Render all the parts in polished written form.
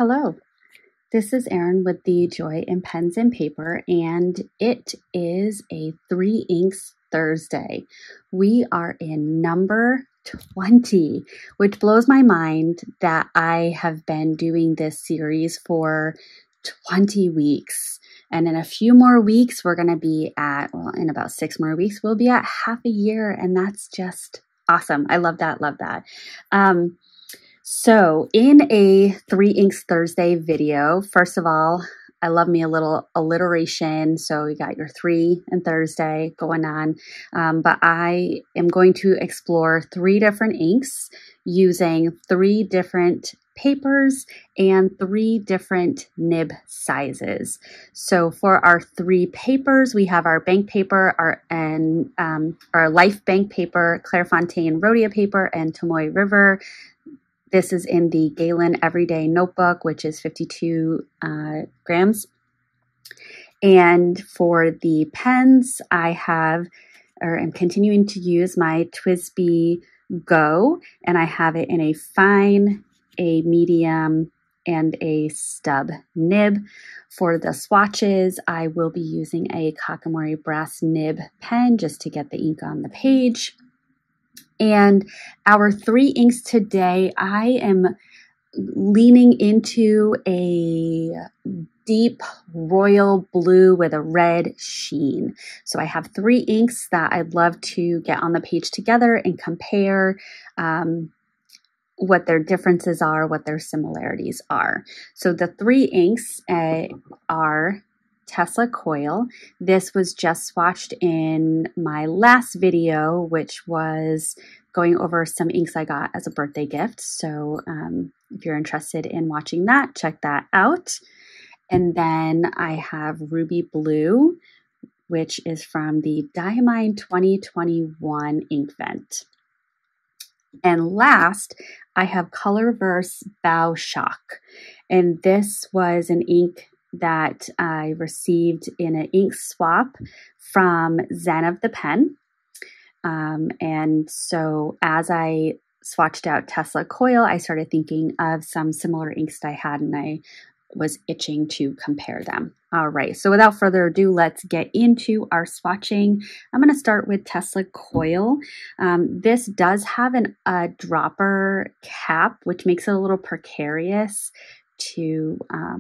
Hello, this is Erin with the Joy in Pens and Paper, and it is a 3 Inks Thursday. We are in number 20, which blows my mind that I have been doing this series for 20 weeks. And in a few more weeks, we're going to be at, well, in about 6 more weeks, we'll be at half a year, and that's just awesome. I love that, love that. So in a 3 Inks Thursday video, first of all, I love me a little alliteration. So you got your 3 and Thursday going on. But I am going to explore 3 different inks using 3 different papers and 3 different nib sizes. So for our 3 papers, we have our bank paper, our Life bank paper, Clairefontaine Rhodia paper, and Tomoe River. This is in the Galen Everyday Notebook, which is 52 grams. And for the pens, I am continuing to use my TWSBI Go, and I have it in a fine, a medium, and a stub nib. For the swatches, I will be using a Kakamori brass nib pen just to get the ink on the page. And our 3 inks today, I am leaning into a deep royal blue with a red sheen. So I have 3 inks that I'd love to get on the page together and compare what their differences are, what their similarities are. So the 3 inks are Tesla Coil. This was just swatched in my last video, which was going over some inks I got as a birthday gift. So if you're interested in watching that, check that out. And then I have Ruby Blue, which is from the Diamine 2021 Inkvent. And last, I have Colorverse Bow Shock. And this was an ink that I received in an ink swap from Zen of the Pen. And so as I swatched out Tesla Coil, I started thinking of some similar inks that I had, and I was itching to compare them. All right, so without further ado, let's get into our swatching. I'm going to start with Tesla Coil. This does have a dropper cap, which makes it a little precarious to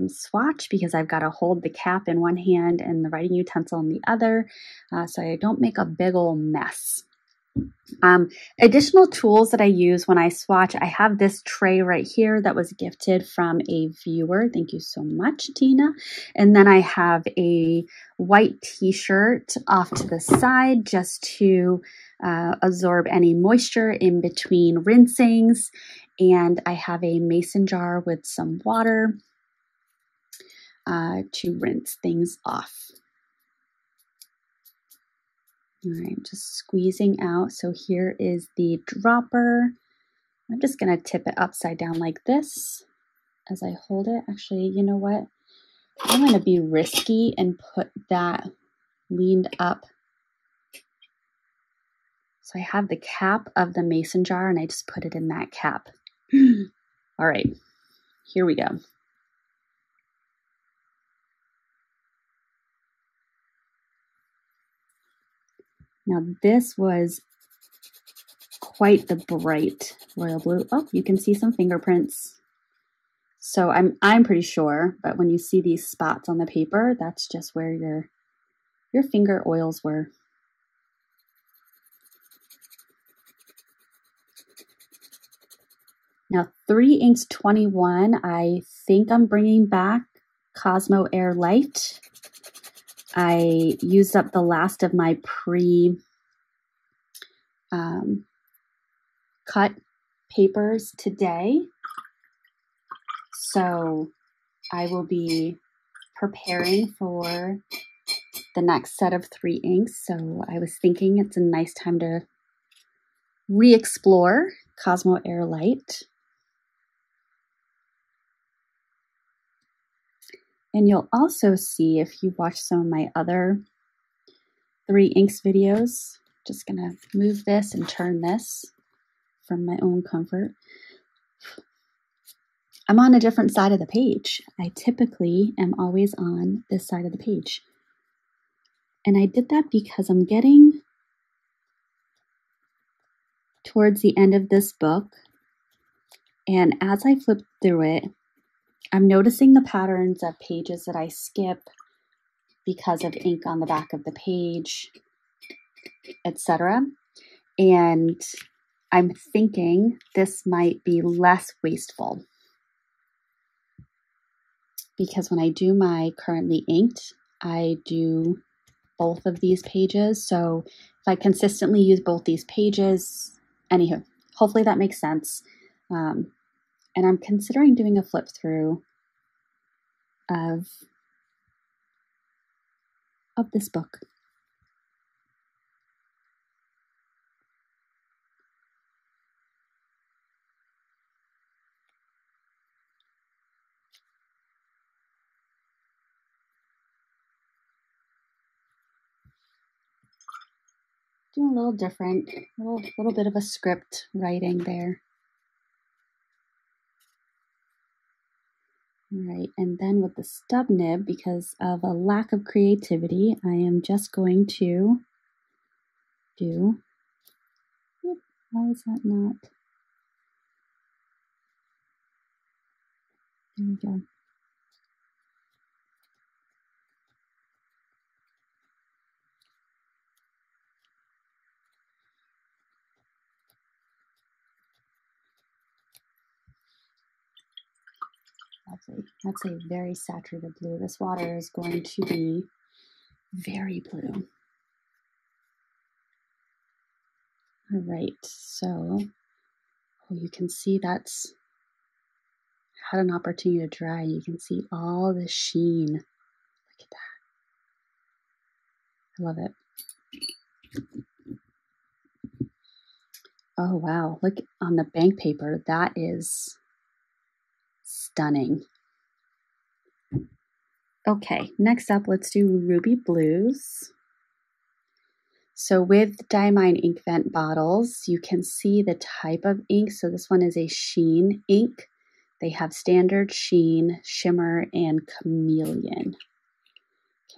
swatch because I've got to hold the cap in one hand and the writing utensil in the other, so I don't make a big old mess. Additional tools that I use when I swatch, I have this tray right here that was gifted from a viewer. Thank you so much, Tina. And then I have a white t-shirt off to the side just to absorb any moisture in between rinsings. And I have a mason jar with some water to rinse things off. All right, just squeezing out. So here is the dropper. I'm just going to tip it upside down like this as I hold it. Actually, you know what? I'm going to be risky and put that leaned up. So I have the cap of the mason jar and I just put it in that cap. All right, here we go. Now this was quite the bright royal blue. Oh, you can see some fingerprints. So I'm pretty sure, but when you see these spots on the paper, that's just where your finger oils were. Now 3 Inks 21, I think I'm bringing back Cosmo Air Light. I used up the last of my cut papers today, so I will be preparing for the next set of 3 inks. So I was thinking it's a nice time to re-explore Cosmo Air Light. And you'll also see, if you watch some of my other 3 inks videos, just gonna move this and turn this from my own comfort. I'm on a different side of the page. I typically am always on this side of the page. And I did that because I'm getting towards the end of this book. And as I flip through it, I'm noticing the patterns of pages that I skip because of ink on the back of the page, etc. And I'm thinking this might be less wasteful, because when I do my currently inked, I do both of these pages. So if I consistently use both these pages, anywho, hopefully that makes sense. And I'm considering doing a flip through of this book. Doing a little different, a little bit of a script writing there. All right, and then with the stub nib, because of a lack of creativity, I am just going to do, why is that not? There we go. Lovely. That's a very saturated blue. This water is going to be very blue. All right, so you can see that's had an opportunity to dry. You can see all the sheen. Look at that. I love it. Oh, wow. Look on the bank paper. That is stunning. Okay, next up, let's do Ruby Blues. So with Diamine Inkvent bottles, you can see the type of ink. So this one is a sheen ink. They have standard, sheen, shimmer, and chameleon.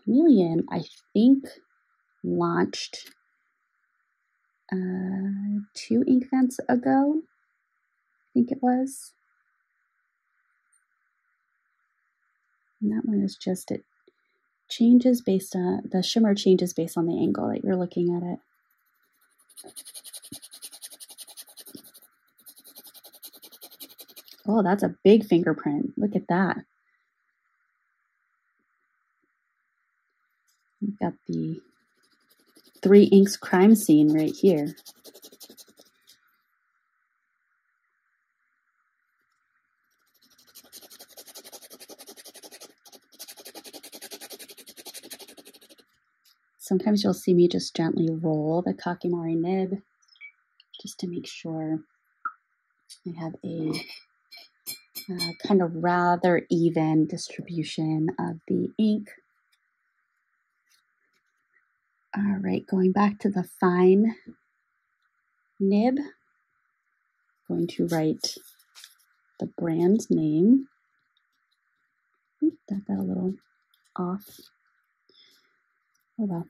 Chameleon, I think, launched 2 Inkvents ago. I think it was. And that one is just, it changes based on, the shimmer changes based on the angle that you're looking at it. Oh, that's a big fingerprint. Look at that. We've got the 3 Inks crime scene right here. Sometimes you'll see me just gently roll the Kakimori nib just to make sure I have a kind of rather even distribution of the ink. All right, going back to the fine nib, going to write the brand name. Oop, that got a little off. Oh well.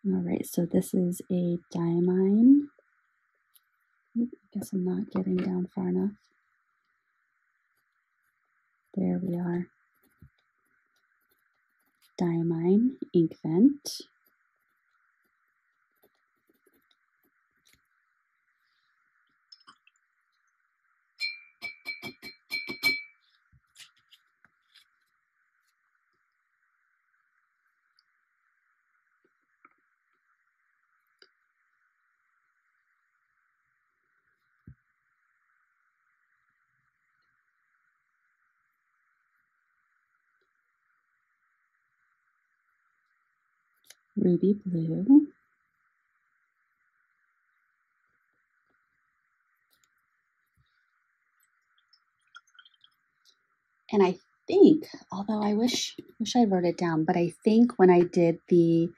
All right, so this is a Diamine. Oop, I guess I'm not getting down far enough. There we are. Diamine Inkvent. Ruby Blue. And I think, although I wish I wrote it down, but I think when I did the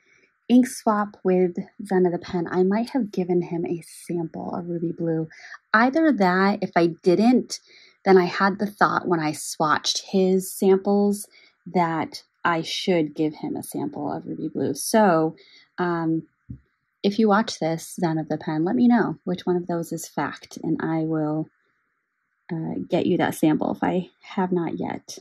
ink swap with Zen of the Pen, I might have given him a sample of Ruby Blue. Either that, if I didn't, then I had the thought when I swatched his samples that I should give him a sample of Ruby Blue. So if you watch this, Zen of the Pen, let me know which one of those is fact, and I will get you that sample if I have not yet.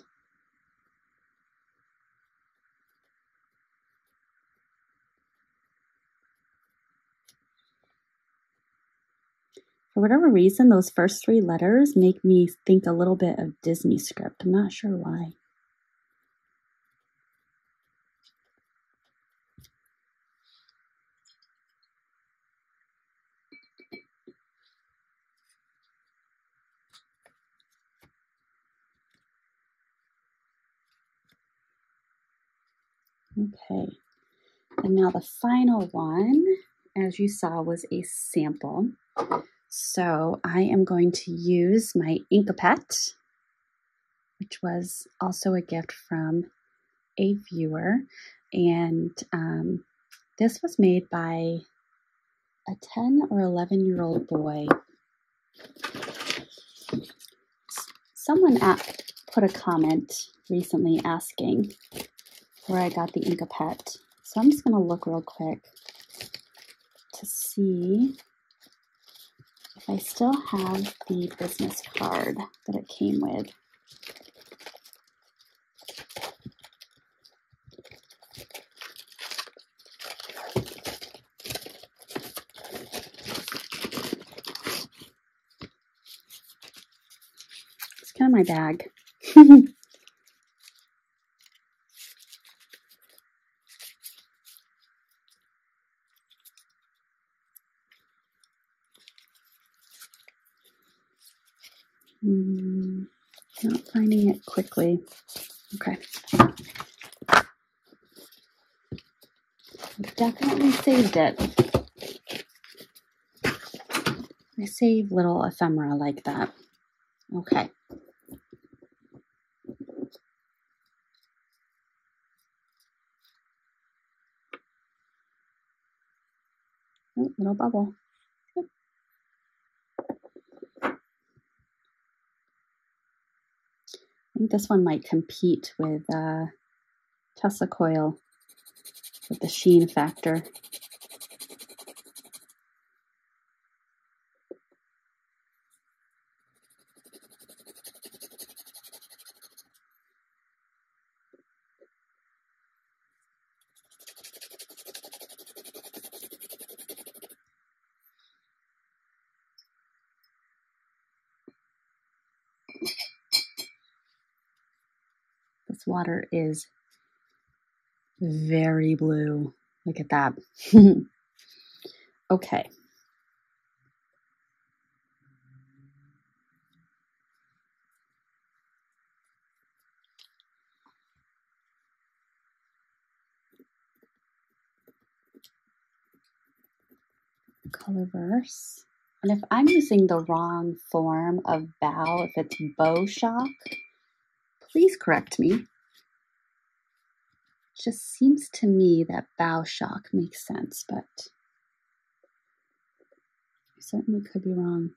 For whatever reason, those first 3 letters make me think a little bit of Disney script. I'm not sure why. Okay, and now the final one, as you saw, was a sample. So I am going to use my Inkapet, which was also a gift from a viewer. And this was made by a 10 or 11-year-old boy. Someone put a comment recently asking where I got the Inkapet. So I'm just going to look real quick to see if I still have the business card that it came with. It's kind of my bag. Not finding it quickly. Okay. I definitely saved it. I save little ephemera like that. Okay. Oh, little bubble. I think this one might compete with Tesla Coil with the sheen factor. This water is very blue. Look at that. Okay. Colorverse. And if I'm using the wrong form of bow, if it's bow shock, please correct me. It just seems to me that bow shock makes sense, but I certainly could be wrong.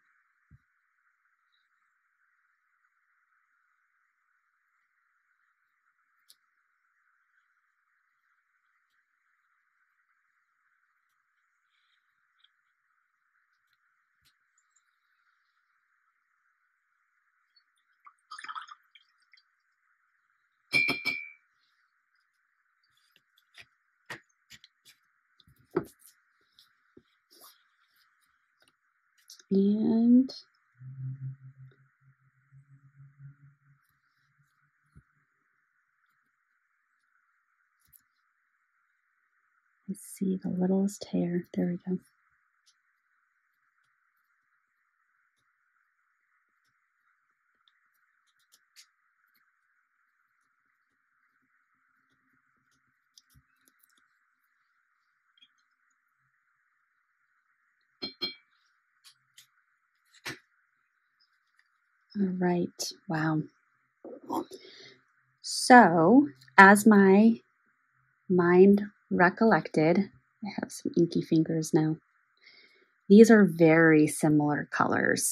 And let's see the littlest hair. There we go. All right. Wow. So, as my mind recollected, I have some inky fingers now. These are very similar colors.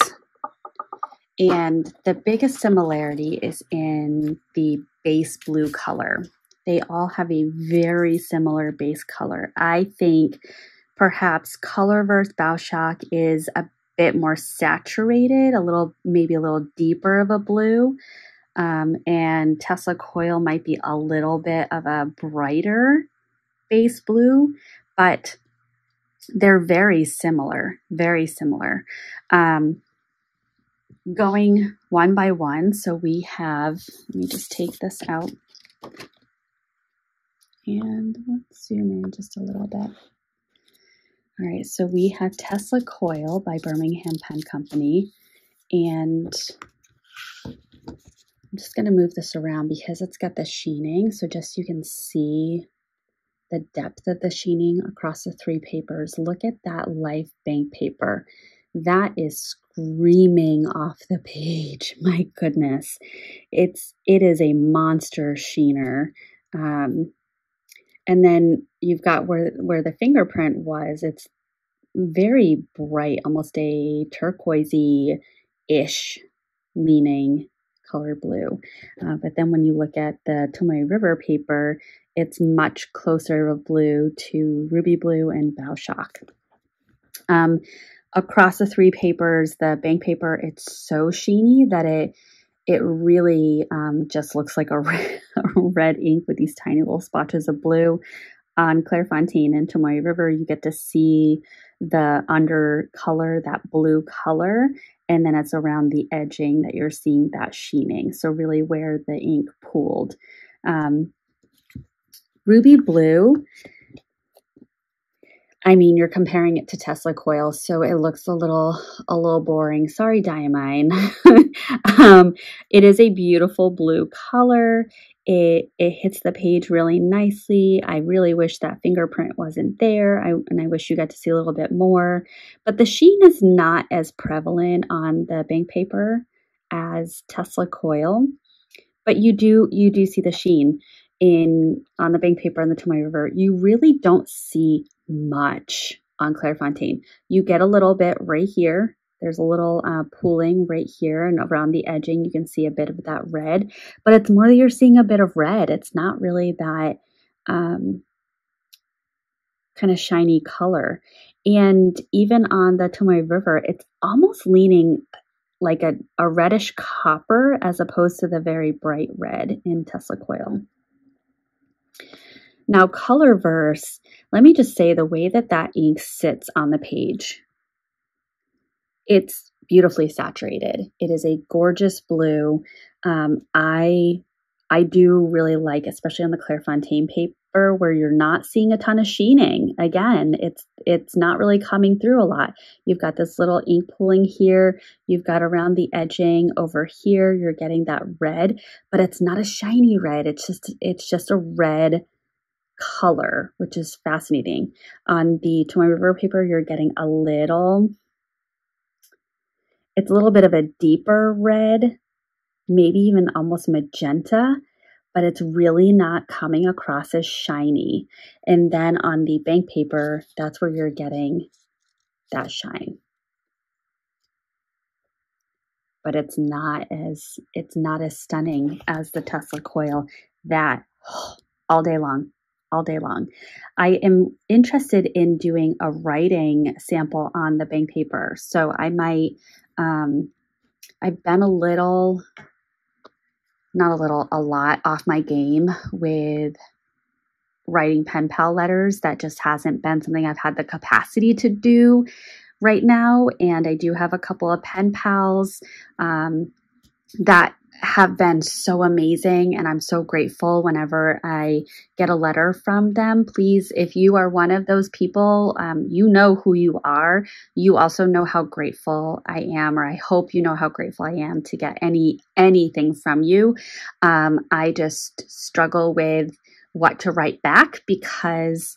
And the biggest similarity is in the base blue color. They all have a very similar base color. I think perhaps Colorverse Bauschac is a bit more saturated, maybe a little deeper of a blue. And Tesla Coil might be a little bit of a brighter base blue, but they're very similar, very similar. Going one by one, so we have, let me just take this out and let's zoom in just a little bit. All right, so we have Tesla Coil by Birmingham Pen Company, and I'm just going to move this around because it's got the sheening, so just so you can see the depth of the sheening across the 3 papers. Look at that Life Bank paper. That is screaming off the page. My goodness. It is a monster sheener. And then you've got where the fingerprint was, it's very bright, almost a turquoisey-ish leaning color blue. But then when you look at the Tomoe River paper, it's much closer of blue to Ruby Blue and Bauschac. Across the 3 papers, the bank paper, it's so sheeny that it really just looks like a red ink with these tiny little splotches of blue. On Clairefontaine and Tomoe River, you get to see the under color, that blue color, and then it's around the edging that you're seeing that sheening. So really where the ink pooled. Ruby Blue, I mean, you're comparing it to Tesla Coil, so it looks a little boring. Sorry, Diamine. It is a beautiful blue color. It hits the page really nicely. I really wish that fingerprint wasn't there, and I wish you got to see a little bit more. But the sheen is not as prevalent on the bank paper as Tesla Coil, but you do see the sheen on the bank paper on the Tomoe River. You really don't see much on Clairefontaine. You get a little bit right here. There's a little pooling right here, and around the edging you can see a bit of that red, but it's more that you're seeing a bit of red. It's not really that kind of shiny color. And even on the Tomoe River, it's almost leaning like a reddish copper as opposed to the very bright red in Tesla Coil. Now, Colorverse, let me just say the way that ink sits on the page, it's beautifully saturated. It is a gorgeous blue. I do really like, especially on the Clairefontaine paper, where you're not seeing a ton of sheening. Again, it's not really coming through a lot. You've got this little ink pooling here. You've got around the edging over here. You're getting that red, but it's not a shiny red. It's just a red color, which is fascinating. On the Tomoe River paper, you're getting it's a little bit of a deeper red, maybe even almost magenta, but it's really not coming across as shiny. And then on the bank paper, that's where you're getting that shine. But it's not as stunning as the Tesla Coil. That all day long. I am interested in doing a writing sample on the bank paper. So I might, I've been a lot off my game with writing pen pal letters. That just hasn't been something I've had the capacity to do right now. And I do have a couple of pen pals that have been so amazing, and I'm so grateful whenever I get a letter from them. Please, if you are one of those people, you know who you are. You also know how grateful I am, or I hope you know how grateful I am to get anything from you. I just struggle with what to write back because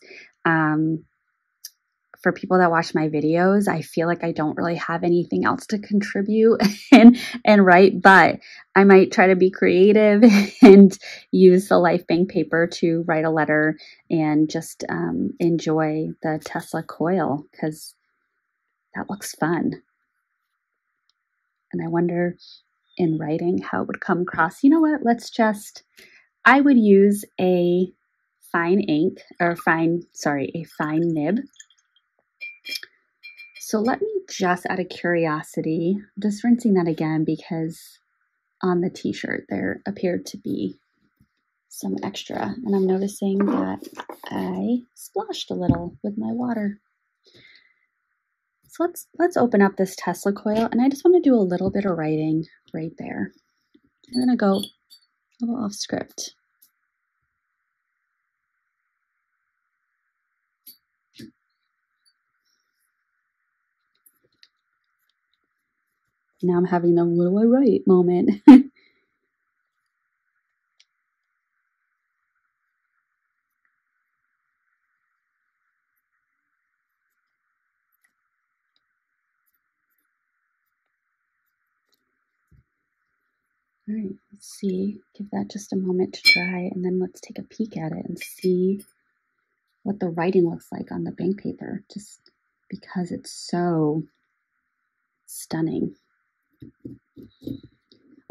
for people that watch my videos, I feel like I don't really have anything else to contribute and write, but I might try to be creative and use the Life Bank paper to write a letter and just enjoy the Tesla coil, because that looks fun. And I wonder in writing how it would come across. You know what? I would use a fine ink, or a fine nib. So let me just, out of curiosity, just rinsing that again, because on the t-shirt there appeared to be some extra, and I'm noticing that I splashed a little with my water. So let's open up this Tesla coil, and I just want to do a little bit of writing right there. I'm going to go a little off script. Now I'm having the what do I write moment. All right, let's see, give that just a moment to dry, and then let's take a peek at it and see what the writing looks like on the bank paper, just because it's so stunning.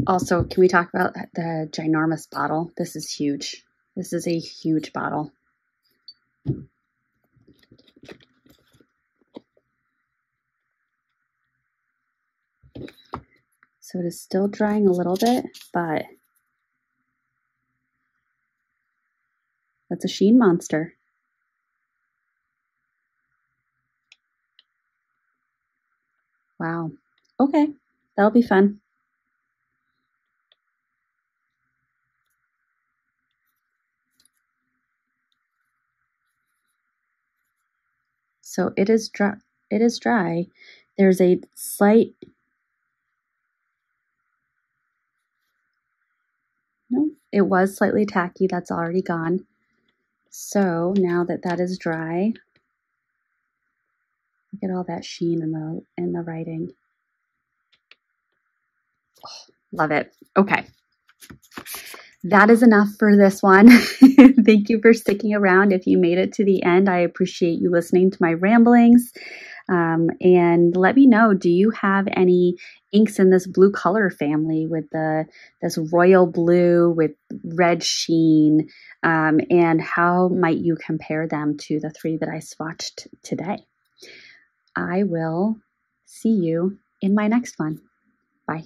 Also, can we talk about the ginormous bottle? This is huge. This is a huge bottle. So it is still drying a little bit, but that's a sheen monster. Wow. Okay, that'll be fun. So it is dry. It is dry. There's a slight, no, it was slightly tacky. That's already gone. So now that that is dry, look at all that sheen in the writing. Oh, love it. Okay. That is enough for this one. Thank you for sticking around. If you made it to the end, I appreciate you listening to my ramblings. And let me know, do you have any inks in this blue color family with this royal blue with red sheen? And how might you compare them to the three that I swatched today? I will see you in my next one. Bye.